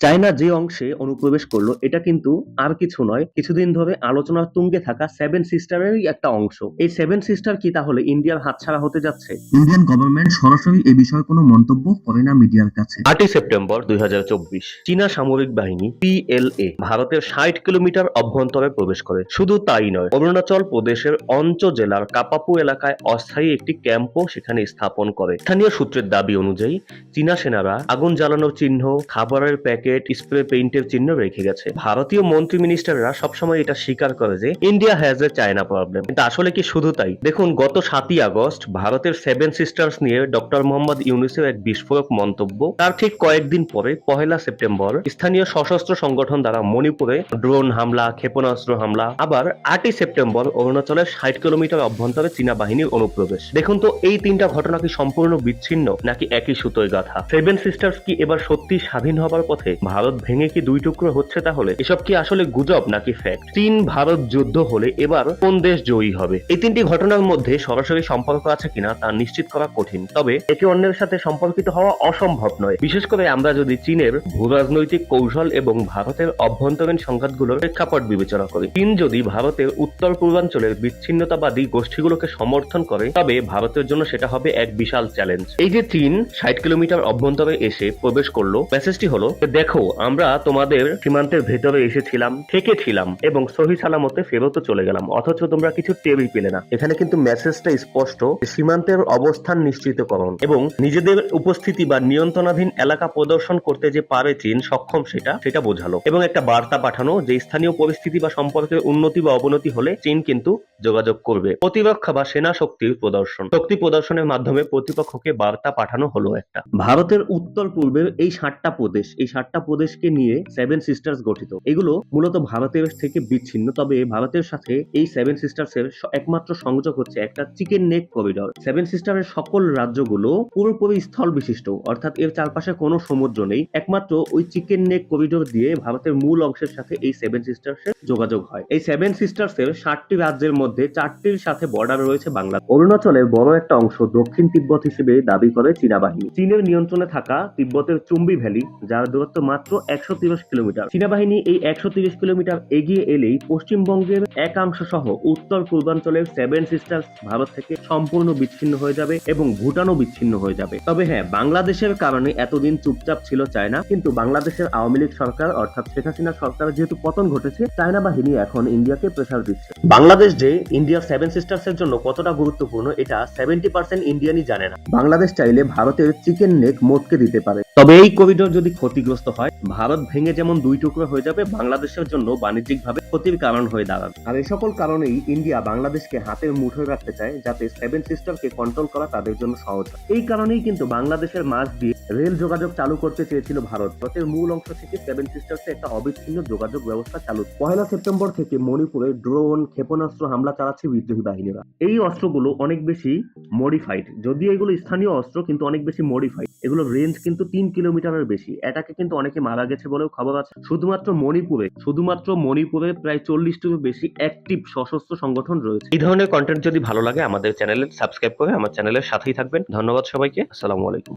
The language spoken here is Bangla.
চায়না যে অংশে অনুপ্রবেশ করলো এটা কিন্তু আর কিছু নয়, কিছুদিন ধরে আলোচনার তুঙ্গে থাকা সেভেন সিস্টারেরই একটা অংশ। এই সেভেন সিস্টার কি তাহলে ইন্ডিয়ার হাতছাড়া হতে যাচ্ছে? ইন্ডিয়ান গভর্নমেন্ট সরাসরি এ বিষয়ে কোনো মন্তব্য করে না মিডিয়ার কাছে। 8ই সেপ্টেম্বর 2024 চীনা সামরিক বাহিনী PLA ভারতের 60 কিলোমিটার অভ্যন্তরে প্রবেশ করে। শুধু তাই নয়, অরুণাচল প্রদেশের অঞ্চ জেলার কাপাপু এলাকায় অস্থায়ী একটি ক্যাম্পও সেখানে স্থাপন করে। স্থানীয় সূত্রের দাবি অনুযায়ী চীনা সেনারা আগুন জ্বালানোর চিহ্ন, খাবারের প্যাকেট, স্প্রে পেইন্টের চিহ্ন রেখে গেছে। ভারতীয় মন্ত্রী মিনিস্টাররা সবসময় এটা স্বীকার করে যে India has a China problem, কিন্তু আসলে কি শুধু তাই? দেখুন, গত 7ই আগস্ট ভারতের সেভেন সিস্টার্স নিয়ে ডক্টর মোহাম্মদ ইউনূসের এক বিস্ফোরক মন্তব্য। তার ঠিক কয়েকদিন পরে 1লা সেপ্টেম্বর স্থানীয় সশস্ত্র সংগঠন দ্বারা মণিপুরে ড্রোন হামলা, ক্ষেপণাস্ত্র হামলা। আবার 8ই সেপ্টেম্বর অরুণাচলের 60 কিলোমিটার অভ্যন্তরে চীনা বাহিনীর অনুপ্রবেশ। দেখুন তো, এই তিনটা ঘটনা কি সম্পূর্ণ বিচ্ছিন্ন নাকি একই সুতোয় গাঁথা? সেভেন সিস্টার্স কি এবার সত্যি স্বাধীন হবার পথে? ভারত ভেঙে কি দুই টুকরো হচ্ছে তাহলে? এসব কি আসলে গুজব নাকি ফ্যাক্ট? চীন ভারত যুদ্ধ হলে এবার কোন দেশ জয়ী হবে? এই তিনটি ঘটনার মধ্যে সরাসরি সম্পর্ক আছে কিনা তা নিশ্চিত করা কঠিন, তবে একে অন্যের সাথে সম্পর্কিত হওয়া অসম্ভব নয়। বিশেষ করে আমরা যদি চীনের ভূরাজনৈতিক কৌশল এবং ভারতের অভ্যন্তরীণ সংঘাতগুলোর প্রেক্ষাপট বিবেচনা করি। চীন যদি ভারতের উত্তর পূর্বাঞ্চলের বিচ্ছিন্নতাবাদী গোষ্ঠীগুলোকে সমর্থন করে, তবে ভারতের জন্য সেটা হবে এক বিশাল চ্যালেঞ্জ। এই যে চীন 60 কিলোমিটার অভ্যন্তরে এসে প্রবেশ করলো, মেসেজটি হলো, দেখো আমরা তোমাদের সীমান্তের ভেতরে এসেছিলাম, থেকেছিলাম এবং সহি সালামতে ফেরতও চলে গেলাম, অথচ তোমরা কিছু টেরই পেলে না। এখানে কিন্তু মেসেজটা স্পষ্ট, সীমান্তের অবস্থান নিশ্চিতকরণ এবং নিজেদের উপস্থিতি বা নিয়ন্ত্রণাধীন এলাকা প্রদর্শন করতে যে পারে চীন সক্ষম সেটা বোঝালো এবং একটা বার্তা পাঠানো যে স্থানীয় পরিস্থিতি বা সম্পর্কের উন্নতি বা অবনতি হলে চীন কিন্তু যোগাযোগ করবে। প্রতিরক্ষা বা সেনা শক্তির প্রদর্শন, শক্তি প্রদর্শনের মাধ্যমে প্রতিপক্ষকে বার্তা পাঠানো হলো একটা। ভারতের উত্তর পূর্বের এই 7টা প্রদেশকে নিয়ে সেভেন সিস্টার্স গঠিত। এগুলো মূলত ভারতের থেকে বিচ্ছিন্ন, তবে ভারতের সাথে এই সেভেন সিস্টার্স এর একমাত্র সংযোগ হচ্ছে একটা চিকেন নেক করিডর। সেভেন সিস্টারের সকল রাজ্যগুলো পুরোপুরি স্থল বিশিষ্ট, অর্থাৎ এর চারপাশে কোনো সমুদ্র নেই। একমাত্র ওই চিকেন নেক করিডর দিয়ে ভারতের মূল অংশের সাথে এই সেভেন সিস্টার্স এর যোগাযোগ হয়। এই সেভেন সিস্টার্স এর 7টি রাজ্যের মধ্যে 4টির সাথে বর্ডার রয়েছে বাংলাদেশ। অরুণাচলের বড় একটা অংশ দক্ষিণ তিব্বত হিসেবে দাবি করে চীনা বাহিনী। চীনের নিয়ন্ত্রণে থাকা তিব্বতের চুম্বি ভ্যালি, যার দূরত্ব মাত্র 130 কিলোমিটার। চীনা বাহিনী এই 130 কিলোমিটার এগিয়ে এলেই পশ্চিমবঙ্গের একাংশ সহ উত্তর পূর্বাঞ্চলের সেভেন সিস্টার্স ভারত থেকে সম্পূর্ণ বিচ্ছিন্ন হয়ে যাবে এবং ভুটানও বিচ্ছিন্ন হয়ে যাবে। তবে হ্যাঁ, বাংলাদেশের কারণে এতদিন চুপচাপ ছিল চায়না, কিন্তু বাংলাদেশের আওয়ামী লীগ সরকার অর্থাৎ শেখ হাসিনা সরকারের যেহেতু পতন ঘটেছে, চায়না বাহিনী এখন ইন্ডিয়াকে প্রেসার দিচ্ছে। বাংলাদেশ যে ইন্ডিয়ার সেভেন সিস্টার্স এর জন্য কতটা গুরুত্বপূর্ণ এটা 70% ইন্ডিয়ানই জানে না। বাংলাদেশ চাইলে ভারতের চিকেন নেক মোটকে দিতে পারে, তবে এই করিডোর যদি ক্ষতিগ্রস্ত হয়, ভারত ভেঙে যেমন দুই টুকরো হয়ে যাবে, বাংলাদেশের জন্য বাণিজ্যিকভাবে ক্ষতির কারণ হয়ে দাঁড়াবে। আর এই সকল কারণেই ইন্ডিয়া বাংলাদেশকে হাতের মুঠোয় রাখতে চায়, যাতে সেভেন সিস্টারকে কন্ট্রোল করা তাদের জন্য সহজ হয়। এই কারণেই কিন্তু বাংলাদেশের মাঝ দিয়ে রেল যোগাযোগ চালু করতে চেয়েছিল ভারত। ভারতের মূল অংশ থেকে সেভেন সিস্টার্সে একটা অবিচ্ছিন্ন যোগাযোগ ব্যবস্থা চালু। 1লা সেপ্টেম্বর থেকে মণিপুরে ড্রোন, ক্ষেপণাস্ত্র হামলা চালাচ্ছে বিদ্রোহী বাহিনীরা। এই অস্ত্রগুলো অনেক বেশি মডিফাইড, যদিও এগুলো স্থানীয় অস্ত্র কিন্তু অনেক বেশি মডিফাইড। এগুলোর রেঞ্জ কিন্তু 3 কিলোমিটারের বেশি। এটাকে কিন্তু অনেকে মারা গেছে বলেও খবর আছে। শুধুমাত্র মণিপুরে প্রায় 40টিরও বেশি অ্যাক্টিভ সশস্ত্র সংগঠন রয়েছে। এই ধরনের কন্টেন্ট যদি ভালো লাগে আমাদের চ্যানেলে সাবস্ক্রাইব করে আমার চ্যানেলের সাথেই থাকবেন। ধন্যবাদ সবাইকে। আসসালামু আলাইকুম।